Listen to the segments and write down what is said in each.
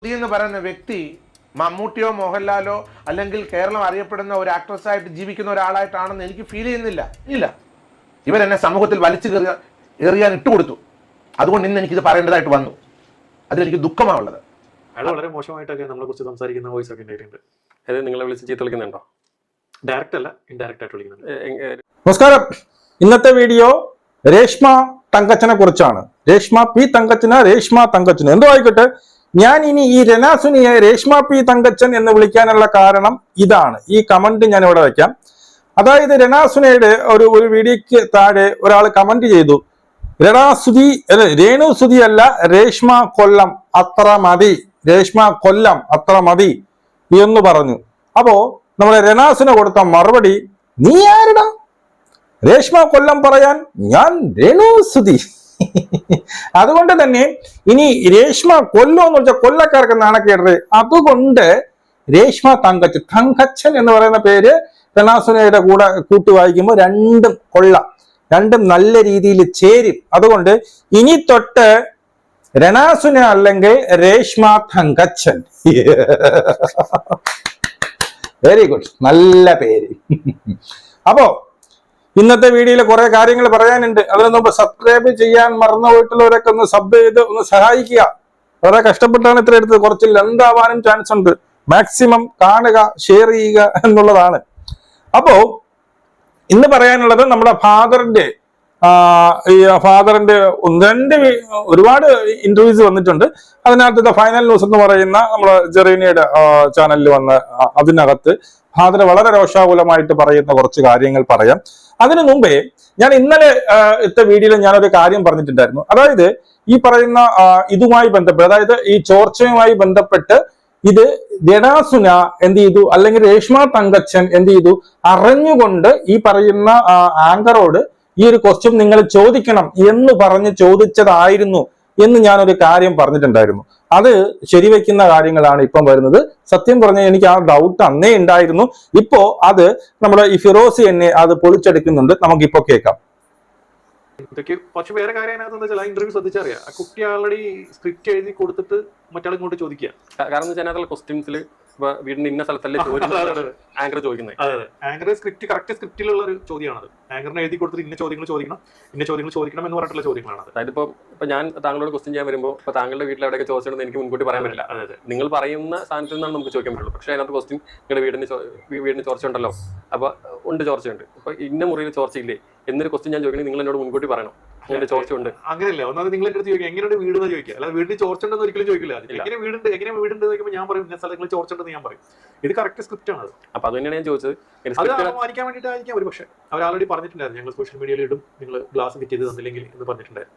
എന്ന് പറയുന്ന വ്യക്തി മമ്മൂട്ടിയോ മോഹൻലാലോ അല്ലെങ്കിൽ കേരളം അറിയപ്പെടുന്ന ഒരു ആക്ട്രസ്സായിട്ട് ജീവിക്കുന്ന ഒരാളായിട്ടാണെന്ന് എനിക്ക് ഫീൽ ചെയ്യുന്നില്ല. ഇല്ല, ഇവരെന്നെ സമൂഹത്തിൽ വലിച്ചു എറിയാൻ ഇട്ടുകൊടുത്തു. അതുകൊണ്ട് ഇന്ന് എനിക്കിത് പറയേണ്ടതായിട്ട് വന്നു. അതിലെനിക്ക് ദുഃഖമാണുള്ളത്. അയാൾ വളരെ മോശമായിട്ടൊക്കെ നമ്മളെ കുറിച്ച് സംസാരിക്കുന്ന വോയിസ് ഒക്കെ ഉണ്ടായിട്ടുണ്ട്. അതായത് നിങ്ങളെ വിളിച്ച് ചീത്ത വിളിക്കുന്നുണ്ടോ? ഡയറക്റ്റ് അല്ല, ഇൻഡയറക്റ്റ് ആയിട്ട് വിളിക്കുന്നുണ്ട്. നമസ്കാരം. ഇന്നത്തെ വീഡിയോ രേഷ്മ തങ്കച്ചനെ കുറിച്ചാണ്. രേഷ്മ പി തങ്കച്ചന്, രേഷ്മ തങ്കച്ചന് എന്തോ ആയിക്കോട്ടെ. ഞാൻ ഇനി ഈ രനാസുനിയെ രേഷ്മ പി തങ്കച്ചൻ എന്ന് വിളിക്കാനുള്ള കാരണം ഇതാണ്. ഈ കമന്റ് ഞാൻ ഇവിടെ വയ്ക്കാം. അതായത് രനാസുനയുടെ ഒരു വീഡിയോക്ക് താഴെ ഒരാൾ കമന്റ് ചെയ്തു, രേണുസുതി അല്ല, രേഷ്മ കൊല്ലം അത്ര മതി, രേഷ്മ കൊല്ലം അത്ര മതി എന്ന് പറഞ്ഞു. അപ്പോ നമ്മുടെ രനാസുന കൊടുത്ത മറുപടി, നീ ആരുടാ രേഷ്മ കൊല്ലം പറയാൻ, ഞാൻ രേണുസുതി. അതുകൊണ്ട് തന്നെ ഇനി രേഷ്മ കൊല്ലം എന്ന് വെച്ചാൽ കൊല്ലക്കാർക്ക് നാണക്കേടരുത്. അതുകൊണ്ട് രേഷ്മ തങ്കച്ചൻ എന്ന് പറയുന്ന പേര് രനാസുനയുടെ കൂടെ കൂട്ടി വായിക്കുമ്പോൾ രണ്ടും കൊള്ളാം, രണ്ടും നല്ല രീതിയിൽ ചേരും. അതുകൊണ്ട് ഇനി തൊട്ട് രനാസുന അല്ലെങ്കിൽ രേഷ്മ തങ്കച്ചൻ. വെരി ഗുഡ്, നല്ല പേര്. അപ്പോ ഇന്നത്തെ വീഡിയോയിൽ കുറെ കാര്യങ്ങൾ പറയാനുണ്ട്. അതിന് മുമ്പ് സബ്സ്ക്രൈബ് ചെയ്യാൻ മറന്നുപോയിട്ടുള്ളവരൊക്കെ ഒന്ന് സബ് ചെയ്ത് ഒന്ന് സഹായിക്കുക. വളരെ കഷ്ടപ്പെട്ടാണ് ഇത്ര എടുത്തത്. കുറച്ച് ലെന്ത് ആവാനും ചാൻസ് ഉണ്ട്. മാക്സിമം കാണുക, ഷെയർ ചെയ്യുക എന്നുള്ളതാണ്. അപ്പോ ഇന്ന് പറയാനുള്ളത് നമ്മുടെ ഫാദറിന്റെ ഒരുപാട് ഇന്റർവ്യൂസ് വന്നിട്ടുണ്ട്. അതിനകത്ത് ഫൈനൽ ന്യൂസ് എന്ന് പറയുന്ന നമ്മുടെ ജെറീനയുടെ ചാനലിൽ വന്ന അതിനകത്ത് ഫാദർ വളരെ രോഷാകുലമായിട്ട് പറയുന്ന കുറച്ച് കാര്യങ്ങൾ പറയാം. അതിനു മുമ്പേ ഞാൻ ഇന്നലെ വീഡിയോയിൽ ഞാനൊരു കാര്യം പറഞ്ഞിട്ടുണ്ടായിരുന്നു. അതായത് ഈ പറയുന്ന ഇതുമായി ബന്ധപ്പെട്ട്, അതായത് ഈ ചോർച്ചയുമായി ബന്ധപ്പെട്ട് ഇത് രനാസുന എന്ത് ചെയ്തു, അല്ലെങ്കിൽ രേഷ്മ തങ്കച്ചൻ എന്ത് ചെയ്തു, അറിഞ്ഞുകൊണ്ട് ഈ പറയുന്ന ആങ്കറോട് ഈ ഒരു ക്വസ്റ്റ്യൻ നിങ്ങൾ ചോദിക്കണം എന്ന് പറഞ്ഞ് ചോദിച്ചതായിരുന്നു എന്ന് ഞാനൊരു കാര്യം പറഞ്ഞിട്ടുണ്ടായിരുന്നു. അത് ശരിവെക്കുന്ന കാര്യങ്ങളാണ് ഇപ്പം വരുന്നത്. സത്യം പറഞ്ഞാൽ എനിക്ക് ആ ഡൗട്ട് അന്നേ ഉണ്ടായിരുന്നു. ഇപ്പോ അത് നമ്മുടെ ഈ ഫിറോസി എന്നെ അത് പൊളിച്ചെടുക്കുന്നുണ്ട്. നമുക്കിപ്പോ കേൾക്കാം. ഇതൊക്കെ പക്ഷെ വേറെ കാര്യം അതിനകത്ത് വെച്ചാൽ ആ ഇന്റർവ്യൂ ശ്രദ്ധിച്ചറിയാം. ആ കുട്ടി ആൾറെഡി സ്ക്രിപ്റ്റ് എഴുതി കൊടുത്തിട്ട് മറ്റാളെ ഇങ്ങോട്ട് ചോദിക്കുക. കാരണം അതിനകത്തുള്ള ക്വസ്റ്റ്യൻസിൽ വീടിന്റെ ഇന്ന സ്ഥലത്തല്ലേ ആങ്കർ ചോദിക്കുന്നത്. അതെ, ആങ്കർ സ്ക്രിപ്റ്റ് കറക്റ്റ് സ്ക്രിപ്റ്റിലുള്ള ഒരു ചോദ്യമാണത്. ആങ്കറിനെ എഴുതി കൊടുത്തിട്ട് ഇന്ന ചോദ്യങ്ങൾ ചോദിക്കണം എന്ന് പറഞ്ഞിട്ടുള്ള ചോദ്യങ്ങളാണ്. അതായത് ഇപ്പൊ ഞാൻ താങ്കളോട് ക്വസ്റ്റ്യൻ ചെയ്യാൻ വരുമ്പോൾ ഇപ്പൊ താങ്കളുടെ വീട്ടിൽ എവിടെയൊക്കെ ചോദിച്ചിട്ടുണ്ടെന്ന് എനിക്ക് മുൻകൂട്ടി പറയാൻ പറ്റില്ല. അതെ, നിങ്ങൾ പറയുന്ന സ്ഥാനത്തിൽ നിന്നാണ് നമുക്ക് ചോദിക്കാൻ പറ്റുള്ളൂ. പക്ഷേ അതിനകത്ത് ക്വസ്റ്റ്യൻ നിങ്ങളുടെ വീടിന് ചോർച്ചയുണ്ടല്ലോ, അപ്പൊ ഉണ്ട് ചോർച്ചയുണ്ട്, അപ്പൊ ഇന്ന മുറിയിൽ ചോർച്ചയില്ലേ എന്നൊരു ക്വസ്റ്റ്യൻ ഞാൻ ചോദിക്കണമെങ്കിൽ നിങ്ങൾ എന്നോട് മുൻകൂട്ടി പറയണം. അങ്ങനെ ചോർച്ചയുണ്ട്, അങ്ങനെയല്ല. ഒന്നാമത് നിങ്ങൾ എന്റെ അടുത്ത് ചോദിക്കുക എങ്ങനെയാണ് വീട് എന്ന് ചോദിക്കുക. അല്ലാതെ വീടിന് ചോർച്ചുണ്ടെന്ന് ഒരിക്കലും ചോദിക്കില്ല. എങ്ങനെ വീടുണ്ട് ചോദിക്കുമ്പോൾ ഞാൻ പറയും ഇന്ന സ്ഥലങ്ങൾ ചോർച്ചുണ്ടെന്ന് ഞാൻ പറയും. ഇത് കറക്റ്റ് സ്ക്രിപ്റ്റ് ആണ്. അപ്പൊ അത് തന്നെയാണ് ഞാൻ ചോദിച്ചത്. അത് അപമാനിക്കാൻ വേണ്ടിയിട്ടായിരിക്കാം ഒരു പക്ഷേ. അവർ ആൾറെഡി പറഞ്ഞിട്ടുണ്ടായിരുന്നു, ഞങ്ങൾ സോഷ്യൽ മീഡിയയിൽ ഇടും, നിങ്ങൾ ഗ്ലാസ് ഫിറ്റ് ചെയ്ത് തന്നില്ലെങ്കിൽ എന്ന് പറഞ്ഞിട്ടുണ്ടായിരുന്നു.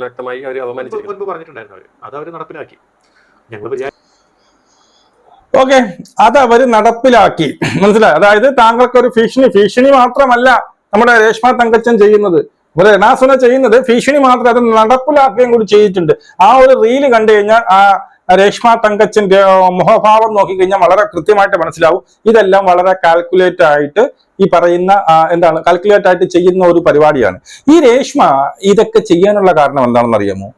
വ്യക്തമായി അവർ അപമാനിച്ചു മുൻപ് പറഞ്ഞിട്ടുണ്ടായിരുന്നു. അത് അവർ നടപ്പിലാക്കി. ഞങ്ങൾ ഓക്കെ, അത് അവര് നടപ്പിലാക്കി. മനസ്സിലായി? അതായത് താങ്കൾക്ക് ഒരു ഭീഷണി മാത്രമല്ല നമ്മുടെ രേഷ്മ തങ്കച്ചൻ ചെയ്യുന്നത്, രനാസുന ചെയ്യുന്നത് ഭീഷണി മാത്രം, അത് നടപ്പിലാക്കുകയും കൂടി ചെയ്തിട്ടുണ്ട്. ആ ഒരു റീല് കണ്ടു കഴിഞ്ഞാൽ ആ രേഷ്മ തങ്കച്ചന്റെ മുഖഭാവം നോക്കിക്കഴിഞ്ഞാൽ വളരെ കൃത്യമായിട്ട് മനസ്സിലാവും. ഇതെല്ലാം വളരെ കാൽക്കുലേറ്റ് ആയിട്ട് ഈ പറയുന്ന കാൽക്കുലേറ്റ് ആയിട്ട് ചെയ്യുന്ന ഒരു പരിപാടിയാണ്. ഈ രേഷ്മ ഇതൊക്കെ ചെയ്യാനുള്ള കാരണം എന്താണെന്ന് അറിയാമോ?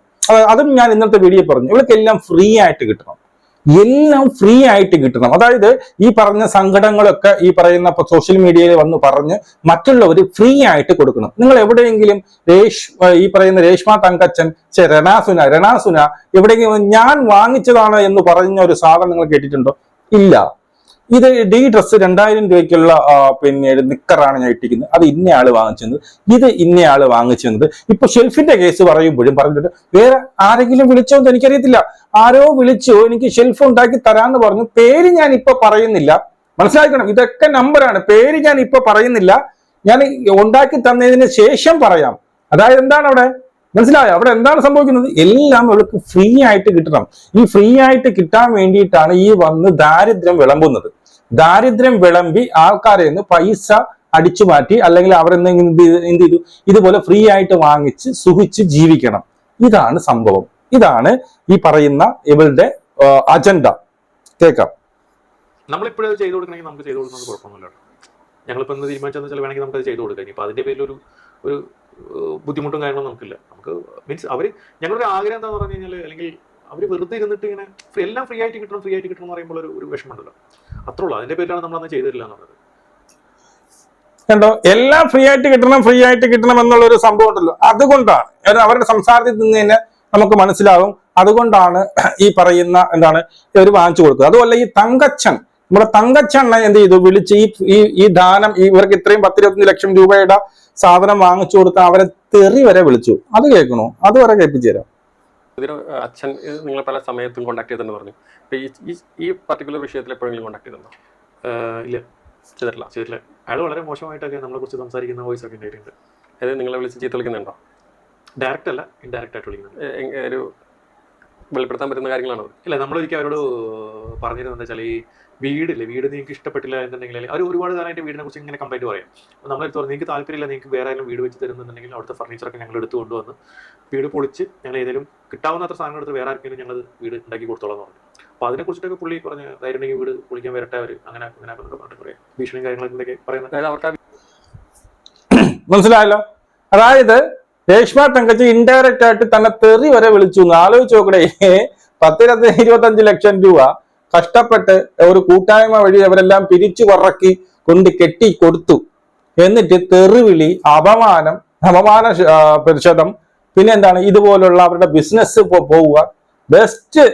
അതും ഞാൻ ഇന്നത്തെ വീഡിയോ പറഞ്ഞു. ഇവർക്കെല്ലാം ഫ്രീ ആയിട്ട് കിട്ടണം, എല്ലാം ഫ്രീ ആയിട്ട് കിട്ടണം. അതായത് ഈ പറഞ്ഞ സങ്കടങ്ങളൊക്കെ ഈ പറയുന്ന സോഷ്യൽ മീഡിയയിൽ വന്ന് പറഞ്ഞ് മറ്റുള്ളവർ ഫ്രീ ആയിട്ട് കൊടുക്കണം. നിങ്ങൾ എവിടെയെങ്കിലും ഈ പറയുന്ന രേഷ്മ തങ്കച്ചൻ രനാസുന എവിടെയെങ്കിലും ഞാൻ വാങ്ങിച്ചതാണ് എന്ന് പറഞ്ഞ ഒരു സാധനം നിങ്ങൾ കേട്ടിട്ടുണ്ടോ? ഇല്ല. ഇത് ഈ ഡ്രസ്സ് 2000 രൂപയ്ക്കുള്ള നിക്കറാണ് ഞാൻ ഇട്ടിരിക്കുന്നത്, അത് ഇന്നയാള് വാങ്ങിച്ചത്, ഇത് ഇന്നയാള് വാങ്ങിച്ചത്. ഇപ്പൊ ഷെൽഫിന്റെ കേസ് പറയുമ്പോഴും പറഞ്ഞിട്ട് വേറെ ആരെങ്കിലും വിളിച്ചോ എന്ന് എനിക്കറിയത്തില്ല. ആരോ വിളിച്ചോ എനിക്ക് ഷെൽഫ് ഉണ്ടാക്കി തരാന്ന് പറഞ്ഞു. പേര് ഞാൻ ഇപ്പൊ പറയുന്നില്ല, മനസ്സിലാക്കണം. ഇതൊക്കെ നമ്പറാണ്. പേര് ഞാൻ ഇപ്പൊ പറയുന്നില്ല, ഞാൻ ഉണ്ടാക്കി തന്നതിന് ശേഷം പറയാം. അതായത് എന്താണ് അവിടെ മനസ്സിലായോ? അവിടെ എന്താണ് സംഭവിക്കുന്നത്? എല്ലാം അവൾക്ക് ഫ്രീ ആയിട്ട് കിട്ടണം. ഈ ഫ്രീ ആയിട്ട് കിട്ടാൻ വേണ്ടിയിട്ടാണ് ഈ വന്ന് ദാരിദ്ര്യം വിളമ്പുന്നത്. ദാരിദ്ര്യം വിളമ്പി ആൾക്കാരെ നിന്ന് പൈസ അടിച്ചു മാറ്റി, അല്ലെങ്കിൽ അവരെന്തെങ്കിലും എന്ത് ചെയ്തു, ഇതുപോലെ ഫ്രീ ആയിട്ട് വാങ്ങിച്ച് സുഖിച്ച് ജീവിക്കണം. ഇതാണ് സംഭവം. ഇതാണ് ഈ പറയുന്ന ഇവളുടെ അജണ്ട. കേൾക്കാം. നമ്മളിപ്പോഴത് ചെയ്തു കൊടുക്കണമെങ്കിൽ നമുക്ക് ചെയ്തു കൊടുക്കുന്നത് കുഴപ്പമൊന്നുമില്ല. ഞങ്ങളിപ്പോൾ ഒന്ന് തീരുമാനിച്ചാൽ വേണമെങ്കിൽ നമുക്ക് അത് ചെയ്തു കൊടുക്കാം. ഇപ്പൊ അതിന്റെ പേരിൽ ഒരു ബുദ്ധിമുട്ടും കാര്യങ്ങളും നമുക്കില്ല. നമുക്ക് മീൻസ് ഞങ്ങളുടെ ആഗ്രഹം എന്താണെന്ന് പറഞ്ഞു കഴിഞ്ഞാൽ, അല്ലെങ്കിൽ അവര് വെറുതെ ഇരുന്നിട്ട് ഇങ്ങനെ എല്ലാം ഫ്രീ ആയിട്ട് കിട്ടണം എന്ന് പറയുമ്പോൾ ഒരു വിഷമമുണ്ടല്ലോ. അത്രേ ഉള്ളൂ. അതിന്റെ പേരിലാണ് നമ്മളന്ന് ചെയ്തിട്ടില്ല എന്നുള്ളത്. കണ്ടോ, എല്ലാം ഫ്രീ ആയിട്ട് കിട്ടണം എന്നുള്ള ഒരു സംഭവം ഉണ്ടല്ലോ. അതുകൊണ്ടാണ് അവരുടെ സംസാരത്തിൽ നിന്ന് തന്നെ നമുക്ക് മനസ്സിലാകും. അതുകൊണ്ടാണ് ഈ പറയുന്ന എന്താണ് ഇവർ വാങ്ങിച്ചു കൊടുത്തത്. അതുമല്ല, ഈ തങ്കച്ചൻ, നമ്മുടെ തങ്കച്ചണ്ണ എന്ത് ചെയ്തു, വിളിച്ച് ഈ ദാനം ഇവർക്ക് ഇത്രയും 10-25 ലക്ഷം രൂപയുടെ സാധനം വാങ്ങിച്ചു കൊടുത്ത അവരെ തെറി വരെ വിളിച്ചു. അത് കേൾക്കണോ? അതുവരെ കേൾപ്പിച്ചു തരാം. അച്ഛൻ നിങ്ങളെ പല സമയത്തും കോൺടാക്ട് ചെയ്തെന്ന് പറഞ്ഞു. ഈ പർട്ടിക്കുലർ വിഷയത്തിൽ എപ്പോഴെങ്കിലും കോൺടാക്ട് ചെയ്തിട്ടുണ്ടോ? ഇല്ല, ചെയ്തിട്ടില്ല. അയാൾ വളരെ മോശമായിട്ടൊക്കെ നമ്മളെ കുറിച്ച് സംസാരിക്കുന്ന വോയിസ് ഒക്കെ ഉണ്ടായിട്ടുണ്ട്. അതായത് നിങ്ങളെ വിളിച്ച് ചീത്ത വിളിക്കുന്നുണ്ടോ? ഡയറക്റ്റ് അല്ല, ഇൻഡയറക്റ്റ് ആയിട്ട് വിളിക്കുന്നുണ്ട്. ഒരു വെളിപ്പെടുത്താൻ പറ്റുന്ന കാര്യങ്ങളാണോ? ഇല്ല, നമ്മളൊരിക്കലും അവരോട് പറഞ്ഞിരുന്നത് എന്താ വെച്ചാൽ, ഈ വീട് നിങ്ങൾക്ക് ഇഷ്ടപ്പെട്ടില്ല എന്നുണ്ടെങ്കിൽ അവർ ഒരുപാട് കാലമായിട്ട് വീടിനെ കുറിച്ച് ഇങ്ങനെ കംപ്ലൈന്റ് പറയാം. അപ്പോൾ നമ്മളെടുത്ത് പറഞ്ഞു, നിങ്ങൾക്ക് താല്പര്യമില്ല, നിങ്ങൾക്ക് വേറെ ആരെങ്കിലും വീട് വെച്ച് തരുന്നുണ്ടെങ്കിൽ അവിടുത്തെ ഫർണിച്ചറൊക്കെ ഞങ്ങൾ എടുത്തു കൊണ്ടുവന്ന് വീട് പൊളിച്ച് ഞങ്ങൾ ഏതെങ്കിലും കിട്ടാവുന്ന അത്ര സാധനങ്ങൾ എടുത്ത് വേറെ ആർക്കെങ്കിലും ഞങ്ങൾ വീട് ഉണ്ടാക്കി കൊടുത്തോളാം എന്ന് പറഞ്ഞു. അപ്പോൾ അതിനെക്കുറിച്ചിട്ടൊക്കെ പുള്ളി പറഞ്ഞ് ധൈര്യം ഉണ്ടെങ്കിൽ വീട് പൊളിക്കാൻ വരട്ടെ അവർ അങ്ങനെ പറഞ്ഞിട്ട് പറയാം. ഭീഷണിയും കാര്യങ്ങളൊക്കെ പറയുന്നത് മനസ്സിലായല്ലോ. അതായത് രേഷ്മ തങ്കച്ചൻ ഇൻഡയറക്റ്റ് ആയിട്ട് തന്നെ തെറി വരെ വിളിച്ചു. ആലോചിച്ച് നോക്കണേ, 10-25 ലക്ഷം രൂപ കഷ്ടപ്പെട്ട് ഒരു കൂട്ടായ്മ വഴി അവരെല്ലാം പിരിച്ചു പറക്കി കൊണ്ട് കെട്ടി കൊടുത്തു. എന്നിട്ട് തെറിവിളി, അപമാന പ്രതിഷേധം, പിന്നെ എന്താണ് ഇതുപോലുള്ള അവരുടെ ബിസിനസ് പോവുക. ബെസ്റ്റ്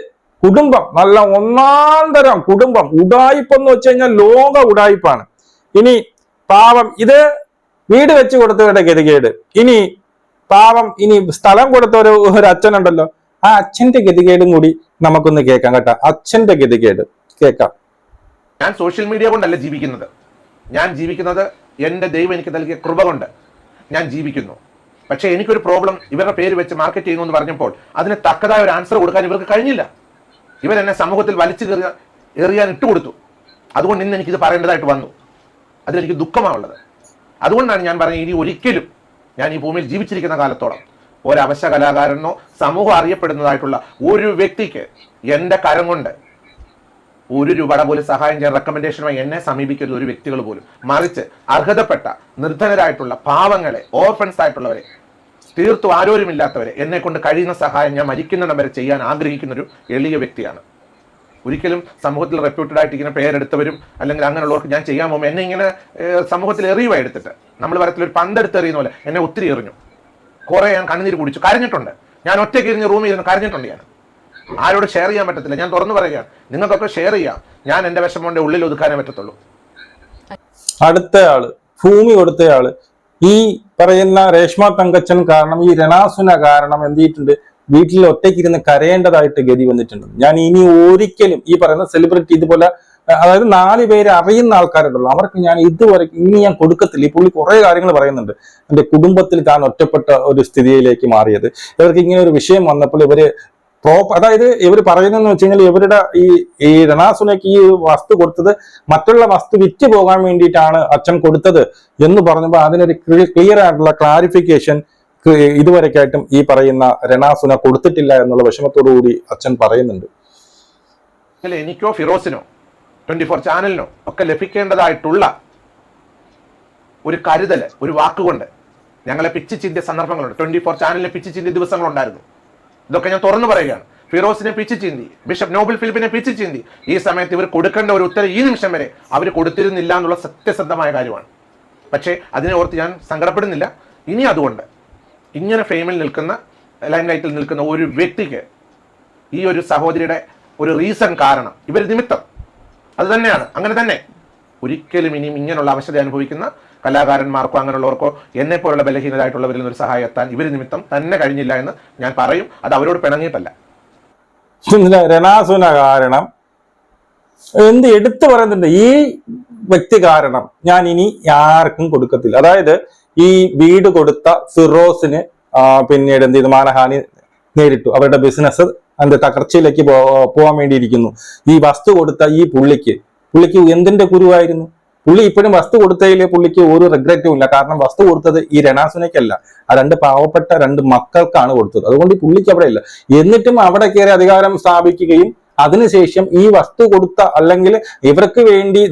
കുടുംബം, നല്ല ഒന്നാം തരം കുടുംബം. ഉടായിപ്പെന്ന് വെച്ച് കഴിഞ്ഞാൽ ലോക ഉടായിപ്പാണ്. ഇനി പാവം ഇത് വീട് വെച്ച് കൊടുത്തവരുടെ ഗതികേട്. ഇനി പാവം ഇനി സ്ഥലം കൊടുത്ത ഒരു അച്ഛനുണ്ടല്ലോ, ആ അച്ഛന്റെ ഗതികേടും കൂടി നമുക്കൊന്ന് കേൾക്കാം കേട്ടോ. അച്ഛന്റെ ഗതികേട് കേൾക്കാം. ഞാൻ സോഷ്യൽ മീഡിയ കൊണ്ടല്ല ജീവിക്കുന്നത്. ഞാൻ ജീവിക്കുന്നത് എൻ്റെ ദൈവം എനിക്ക് നൽകിയ കൃപ കൊണ്ട് ഞാൻ ജീവിക്കുന്നു. പക്ഷേ എനിക്കൊരു പ്രോബ്ലം, ഇവരുടെ പേര് വെച്ച് മാർക്കറ്റ് ചെയ്യുന്നു എന്ന് പറഞ്ഞപ്പോൾ അതിന് തക്കതായ ഒരു ആൻസർ കൊടുക്കാൻ ഇവർക്ക് കഴിഞ്ഞില്ല. ഇവരെന്നെ സമൂഹത്തിൽ വലിച്ചു എറിയാൻ ഇട്ടുകൊടുത്തു. അതുകൊണ്ട് ഇന്ന് എനിക്കിത് പറയേണ്ടതായിട്ട് വന്നു. അതിലെനിക്ക് ദുഃഖമാണുള്ളത്. അതുകൊണ്ടാണ് ഞാൻ പറഞ്ഞത്, ഇനി ഒരിക്കലും ഞാൻ ഈ ഭൂമിയിൽ ജീവിച്ചിരിക്കുന്ന കാലത്തോളം ഒരവശ കലാകാരനോ സമൂഹം അറിയപ്പെടുന്നതായിട്ടുള്ള ഒരു വ്യക്തിക്ക് എൻ്റെ കരം കൊണ്ട് 1 രൂപയുടെ പോലും സഹായം ചെയ്യാൻ റെക്കമെൻഡേഷനുമായി എന്നെ സമീപിക്കരുത് ഒരു വ്യക്തികൾ പോലും. മറിച്ച് അർഹതപ്പെട്ട നിർധനരായിട്ടുള്ള പാവങ്ങളെ, ഓർഫൻസ് ആയിട്ടുള്ളവരെ, തീർത്തും ആരോരുമില്ലാത്തവരെ എന്നെ കൊണ്ട് കഴിയുന്ന സഹായം ഞാൻ മരിക്കുന്നിടം വരെ ചെയ്യാൻ ആഗ്രഹിക്കുന്നൊരു എളിയ വ്യക്തിയാണ്. ഒരിക്കലും സമൂഹത്തിൽ റെപ്യൂട്ടഡ് ആയിട്ട് ഇങ്ങനെ പേരെടുത്തവരും അല്ലെങ്കിൽ അങ്ങനെയുള്ളവർക്ക് ഞാൻ ചെയ്യാൻ പോകുമ്പോൾ എന്നെ ഇങ്ങനെ സമൂഹത്തിൽ എറിയുക എടുത്തിട്ട്, നമ്മൾ പറയത്തിലൊരു പന്തെടുത്ത് എറിയുന്ന പോലെ എന്നെ ഒത്തിരി എറിഞ്ഞു. കുറെ ഞാൻ കണ്ണുനീര് കുടിച്ചു, കരഞ്ഞിട്ടുണ്ട്. ഞാൻ ഒറ്റയ്ക്ക് ഇരുന്ന് റൂമിൽ ഇരുന്ന് കരഞ്ഞിട്ടുണ്ട്. ഞാൻ ആരോട് ഷെയർ ചെയ്യാൻ പറ്റത്തില്ല. ഞാൻ തുറന്നു പറയുകയാണ്, നിങ്ങൾക്കൊക്കെ ഷെയർ ചെയ്യാം. ഞാൻ എൻ്റെ വിഷമം കൊണ്ട് ഉള്ളിൽ ഒതുക്കാനേ പറ്റത്തുള്ളൂ. അടുത്തയാള്, ഭൂമി കൊടുത്തയാള്, ഈ പറയുന്ന രേഷ്മ തങ്കച്ചൻ കാരണം, ഈ രണാസുന കാരണം എന്ത് ചെയ്തിട്ടുണ്ട്, വീട്ടിൽ ഒറ്റയ്ക്കിരുന്ന് കരയേണ്ടതായിട്ട് ഗതി വന്നിട്ടുണ്ട്. ഞാൻ ഇനി ഒരിക്കലും ഈ പറയുന്ന സെലിബ്രിറ്റി ഇതുപോലെ, അതായത് 4 പേര് അറിയുന്ന ആൾക്കാരുണ്ടല്ലോ, അവർക്ക് ഞാൻ ഇതുവരെ ഇനി ഞാൻ കൊടുക്കത്തില്ല. ഈ പുള്ളി കുറെ കാര്യങ്ങൾ പറയുന്നുണ്ട്. എന്റെ കുടുംബത്തിൽ താൻ ഒറ്റപ്പെട്ട ഒരു സ്ഥിതിയിലേക്ക് മാറിയത്, ഇവർക്ക് ഇങ്ങനെ ഒരു വിഷയം വന്നപ്പോൾ ഇവര് അതായത് ഇവർ പറയുന്നതെന്ന് വെച്ച് കഴിഞ്ഞാൽ ഇവരുടെ ഈ രണാസുനയ്ക്ക് ഈ വസ്തു കൊടുത്തത് മറ്റുള്ള വസ്തു വിറ്റ് പോകാൻ വേണ്ടിയിട്ടാണ് അച്ഛൻ കൊടുത്തത് എന്ന് പറഞ്ഞപ്പോൾ അതിനൊരു ക്ലിയർ ആയിട്ടുള്ള ക്ലാരിഫിക്കേഷൻ ഇതുവരെക്കായിട്ടും ഈ പറയുന്ന രണാസുന കൊടുത്തിട്ടില്ല എന്നുള്ള വിഷമത്തോടു കൂടി അച്ഛൻ പറയുന്നുണ്ട്. എനിക്കോ ഫിറോസിനോ 24 ചാനലിനോ ഒക്കെ ലഭിക്കേണ്ടതായിട്ടുള്ള ഒരു കരുതല്, ഒരു വാക്കുകൊണ്ട് ഞങ്ങളെ പിച്ച് ചിന്തിയ സന്ദർഭങ്ങളുണ്ട്. 24 ചാനലിനെ പിച്ച് ചിന്തിയ ദിവസങ്ങളുണ്ടായിരുന്നു. ഇതൊക്കെ ഞാൻ തുറന്നു പറയുകയാണ്. ഫിറോസിനെ പിച്ച് ചിന്തി, ബിഷപ്പ് നോബൽ ഫിലിപ്പിനെ പിച്ച് ചിന്തി. ഈ സമയത്ത് ഇവർ കൊടുക്കേണ്ട ഒരു ഉത്തരം ഈ നിമിഷം വരെ അവർ കൊടുത്തിരുന്നില്ല എന്നുള്ള സത്യസന്ധമായ കാര്യമാണ്. പക്ഷേ അതിനെ ഓർത്ത് ഞാൻ സങ്കടപ്പെടുന്നില്ല. ഇനി അതുകൊണ്ട് ഇങ്ങനെ ഫെയിമിൽ നിൽക്കുന്ന, ലൈംലൈറ്റിൽ നിൽക്കുന്ന ഒരു വ്യക്തിക്ക് ഈ ഒരു സഹോദരിയുടെ ഒരു റീസൺ കാരണം, ഇവർ നിമിത്തം അത് തന്നെയാണ്, അങ്ങനെ തന്നെ ഒരിക്കലും ഇനിയും ഇങ്ങനെയുള്ള അവശത അനുഭവിക്കുന്ന കലാകാരന്മാർക്കോ അങ്ങനെയുള്ളവർക്കോ എന്നെ പോലുള്ള ബലഹീനരായിട്ടുള്ളവരിൽ നിന്നൊരു സഹായം എത്താൻ ഇവർ നിമിത്തം തന്നെ കഴിഞ്ഞില്ല എന്ന് ഞാൻ പറയും. അത് അവരോട് പിണങ്ങിയിട്ടല്ല. രണാസുന കാരണം എന്ത് എടുത്തു പറയുന്നുണ്ട്, ഈ വ്യക്തി കാരണം ഞാൻ ഇനി ആർക്കും കൊടുക്കത്തില്ല. അതായത് ഈ വീട് കൊടുത്ത ഫിറോസിന് പിന്നീട് എന്ത് ചെയ്തു, മാനഹാനി നേരിട്ടു. അവരുടെ ബിസിനസ് അതിന്റെ തകർച്ചയിലേക്ക് പോകാൻ വേണ്ടിയിരിക്കുന്നു. ഈ വസ്തു കൊടുത്ത ഈ പുള്ളിക്ക് എന്തിന്റെ കുരുവായിരുന്നു? പുള്ളി ഇപ്പോഴും വസ്തു കൊടുത്തതിൽ പുള്ളിക്ക് ഒരു റിഗ്രറ്റും ഇല്ല. കാരണം വസ്തു കൊടുത്തത് ഈ രണാസുനയ്ക്കല്ല, ആ 2 പാവപ്പെട്ട 2 മക്കൾക്കാണ് കൊടുത്തത്. അതുകൊണ്ട് ഈ പുള്ളിക്ക് അവിടെ ഇല്ല. എന്നിട്ടും അവിടെ കയറി അധികാരം സ്ഥാപിക്കുകയും അതിനുശേഷം ഈ വസ്തു കൊടുത്ത, അല്ലെങ്കിൽ ഇവർക്ക് വേണ്ടി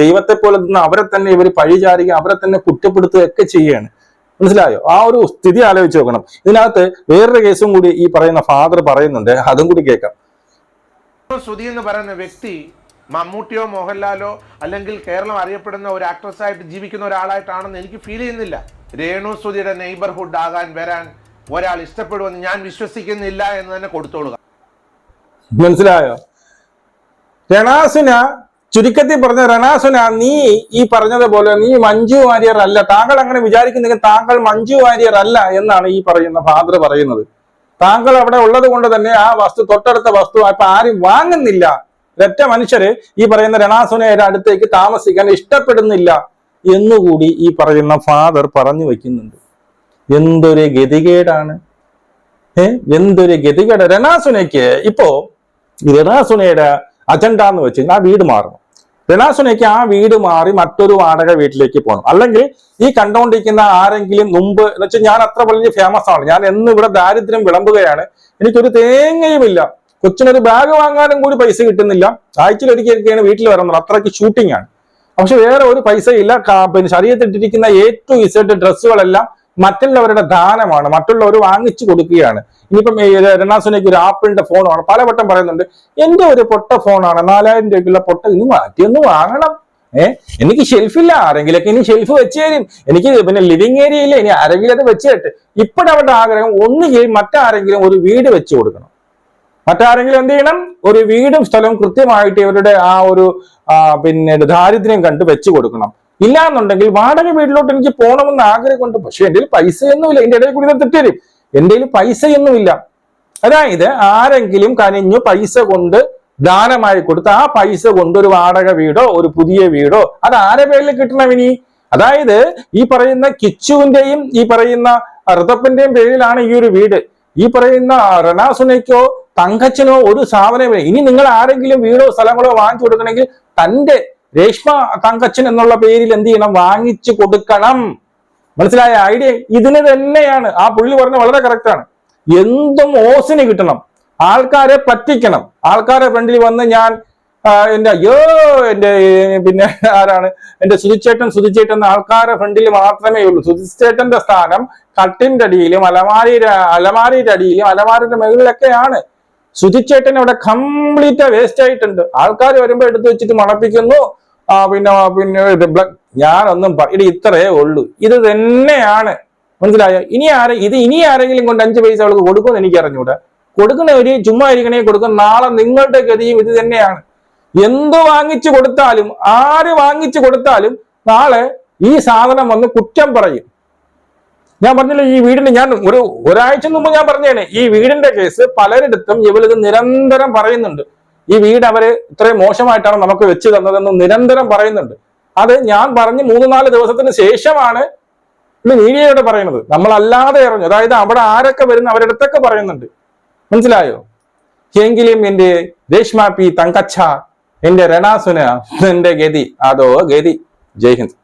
ദൈവത്തെ പോലെ നിന്ന് അവരെ തന്നെ ഇവർ പഴിചാരുക, അവരെ തന്നെ കുറ്റപ്പെടുത്തുകയൊക്കെ ചെയ്യുകയാണ്. മനസ്സിലായോ? ആ ഒരു സ്ഥിതി ആലോചിച്ച് നോക്കണം. ഇതിനകത്ത് വേറൊരു കേസും കൂടി ഈ പറയുന്ന ഫാദർ പറയുന്നുണ്ട്, അതും കൂടി കേൾക്കാം. സുധി എന്ന് പറയുന്ന വ്യക്തി മമ്മൂട്ടിയോ മോഹൻലാലോ അല്ലെങ്കിൽ കേരളം അറിയപ്പെടുന്ന ഒരു ആക്ട്രസ് ആയിട്ട് ജീവിക്കുന്ന ഒരാളായിട്ടാണെന്ന് എനിക്ക് ഫീൽ ചെയ്യുന്നില്ല. രേണു സുധിയുടെ നെയ്ബർഹുഡ് ആകാൻ വരാൻ ഒരാൾ ഇഷ്ടപ്പെടുമെന്ന് ഞാൻ വിശ്വസിക്കുന്നില്ല എന്ന് തന്നെ കൊടുത്തോളുക. മനസ്സിലായോ? രണാസുന, ചുരുക്കത്തിൽ പറഞ്ഞ രണാസുന, നീ ഈ പറഞ്ഞതുപോലെ നീ മഞ്ജു വാര്യർ അല്ല. താങ്കൾ അങ്ങനെ വിചാരിക്കുന്നെങ്കിൽ താങ്കൾ മഞ്ജു വാര്യർ അല്ല എന്നാണ് ഈ പറയുന്ന ഫാദർ പറയുന്നത്. താങ്കൾ അവിടെ ഉള്ളത് കൊണ്ട് തന്നെ ആ വസ്തു, തൊട്ടടുത്ത വസ്തു ഇപ്പൊ ആരും വാങ്ങുന്നില്ല. ഒരൊറ്റ മനുഷ്യര് ഈ പറയുന്ന രണാസുനയുടെ അടുത്തേക്ക് താമസിക്കാൻ ഇഷ്ടപ്പെടുന്നില്ല എന്നുകൂടി ഈ പറയുന്ന ഫാദർ പറഞ്ഞു വെക്കുന്നുണ്ട്. എന്തൊരു ഗതികേടാണ്, എന്തൊരു ഗതികേട്. രണാസുനയ്ക്ക് ഇപ്പോ രണാസുനയുടെ അജണ്ട എന്ന് വെച്ച് കഴിഞ്ഞാൽ ആ വീട് മാറണം. രണാസുനയ്ക്ക് ആ വീട് മാറി മറ്റൊരു വാടക വീട്ടിലേക്ക് പോകണം. അല്ലെങ്കിൽ ഈ കണ്ടുകൊണ്ടിരിക്കുന്ന ആരെങ്കിലും മുമ്പ് എന്ന് വെച്ചാൽ ഞാൻ അത്ര വലിയ ഫേമസ് ആണ്, ഞാൻ എന്ന് ഇവിടെ ദാരിദ്ര്യം വിളമ്പുകയാണ്, എനിക്കൊരു തേങ്ങയുമില്ല, കൊച്ചിനൊരു ബാഗ് വാങ്ങാനും കൂടി പൈസ കിട്ടുന്നില്ല, ആഴ്ചയിൽ ഒരിക്കലൊക്കെയാണ് വീട്ടിൽ വരുന്നത്, അത്രയ്ക്ക് ഷൂട്ടിംഗ് ആണ്, പക്ഷെ വേറെ ഒരു പൈസ ഇല്ല. പിന്നെ ശരീരത്തിട്ടിരിക്കുന്ന ഏറ്റവും ഇസഡ് ഡ്രസ്സുകളെല്ലാം മറ്റുള്ളവരുടെ ദാനമാണ്, മറ്റുള്ളവർ വാങ്ങിച്ചു കൊടുക്കുകയാണ്. ഇനിയിപ്പം രണാസുനയ്ക്ക് ഒരു ആപ്പിളിന്റെ ഫോണാണ്, പലവട്ടം പറയുന്നുണ്ട് എന്റെ ഒരു പൊട്ട ഫോണാണ്, 4000 രൂപയ്ക്കുള്ള പൊട്ട, ഇനി മാറ്റിയൊന്ന് വാങ്ങണം, എനിക്ക് ഷെൽഫില്ല, ആരെങ്കിലൊക്കെ ഇനി ഷെൽഫ് വെച്ച് തരും, എനിക്ക് പിന്നെ ലിവിങ് ഏരിയ ഇല്ല, ഇനി ആരെങ്കിലും അത് വെച്ച് തരട്ടെ. ഇപ്പോഴവരുടെ ആഗ്രഹം ഒന്നുകിൽ മറ്റാരെങ്കിലും ഒരു വീട് വെച്ച് കൊടുക്കണം, മറ്റാരെങ്കിലും എന്ത് ചെയ്യണം, ഒരു വീടും സ്ഥലവും കൃത്യമായിട്ട് ഇവരുടെ ആ ഒരു പിന്നെ ദാരിദ്ര്യം കണ്ട് വെച്ചു കൊടുക്കണം. ഇല്ലാന്നുണ്ടെങ്കിൽ വാടക വീട്ടിലോട്ട് എനിക്ക് പോകണമെന്ന് ആഗ്രഹമുണ്ട്, പക്ഷെ എൻ്റെ കയ്യിൽ പൈസയൊന്നുമില്ല, എന്റെ ഇടയിൽ കൂടി തെറ്റരും, എൻ്റെ കയ്യിൽ പൈസയൊന്നുമില്ല. അതായത് ആരെങ്കിലും കനിഞ്ഞു പൈസ കൊണ്ട് ദാനമായി കൊടുത്ത് ആ പൈസ കൊണ്ട് ഒരു വാടക വീടോ ഒരു പുതിയ വീടോ അത് ആരെ പേരിൽ കിട്ടണം ഇനി? അതായത് ഈ പറയുന്ന കിച്ചുവിന്റെയും ഈ പറയുന്ന ഋതപ്പിന്റെയും പേരിലാണ് ഈ ഒരു വീട്. ഈ പറയുന്ന രണാസുനയ്ക്കോ തങ്കച്ചനോ ഒരു സാധനമില്ല. ഇനി നിങ്ങൾ ആരെങ്കിലും വീടോ സ്ഥലങ്ങളോ വാങ്ങിച്ചു കൊടുക്കണമെങ്കിൽ തന്റെ രേഷ്മ തങ്കച്ചൻ എന്നുള്ള പേരിൽ എന്ത് ചെയ്യണം, വാങ്ങിച്ചു കൊടുക്കണം. മനസ്സിലായ ഐഡിയ ഇതിന് തന്നെയാണ്. ആ പുള്ളി പറഞ്ഞ വളരെ കറക്റ്റ് ആണ്. എന്തും ഓസിന് കിട്ടണം, ആൾക്കാരെ പറ്റിക്കണം, ആൾക്കാരെ ഫ്രണ്ടിൽ വന്ന് ഞാൻ എന്റെ പിന്നെ ആരാണ് എന്റെ സുധിച്ചേട്ടൻ എന്ന ആൾക്കാരെ ഫ്രണ്ടിൽ മാത്രമേ ഉള്ളൂ. സുധിച്ചേട്ടന്റെ സ്ഥാനം കട്ടിന്റെ അടിയിലും അലമാരിയുടെ അടിയിലും അലമാരിയുടെ മുകളിലൊക്കെയാണ്. സുധിച്ചേട്ടൻ അവിടെ കംപ്ലീറ്റ് വേസ്റ്റ് ആയിട്ടുണ്ട്. ആൾക്കാർ വരുമ്പോ എടുത്തു വെച്ചിട്ട് മണപ്പിക്കുന്നു, പിന്നെ ഞാനൊന്നും ഇത്രയേ ഉള്ളൂ. ഇത് തന്നെയാണ്, മനസ്സിലായോ? ഇനി ആരെങ്കിലും കൊണ്ട് 5 പൈസ അവൾക്ക് കൊടുക്കുമെന്ന് എനിക്ക് അറിഞ്ഞൂടാ. കൊടുക്കുന്നവര് ചുമ്മാ ഇരിക്കണേ കൊടുക്കും. നാളെ നിങ്ങളുടെ ഗതിയും ഇത് തന്നെയാണ്. എന്ത് വാങ്ങിച്ചു കൊടുത്താലും, ആര് വാങ്ങിച്ചു കൊടുത്താലും നാളെ ഈ സാധനം വന്ന് കുറ്റം പറയും. ഞാൻ പറഞ്ഞില്ല, ഈ വീടിന്റെ ഞാൻ ഒരാഴ്ച മുമ്പ് ഞാൻ പറഞ്ഞേനെ, ഈ വീടിന്റെ കേസ് പലരിടത്തും ഇവളിത് നിരന്തരം പറയുന്നുണ്ട്. ഈ വീട് അവര് ഇത്രയും മോശമായിട്ടാണ് നമുക്ക് വെച്ച് തന്നതെന്ന് നിരന്തരം പറയുന്നുണ്ട്. അത് ഞാൻ പറഞ്ഞ് 3-4 ദിവസത്തിന് ശേഷമാണ് മീഡിയയോട് പറയുന്നത്. നമ്മളല്ലാതെ അറിഞ്ഞു. അതായത് അവിടെ ആരൊക്കെ വരുന്ന അവരുടെ അടുത്തൊക്കെ പറയുന്നുണ്ട്. മനസ്സിലായോ? എങ്കിലും എന്റെ രേഷ്മ പി തങ്കച്ച, എന്റെ രണാസുന, എന്റെ ഗതി അതോ ഗതി. ജയ് ഹിന്ദ്.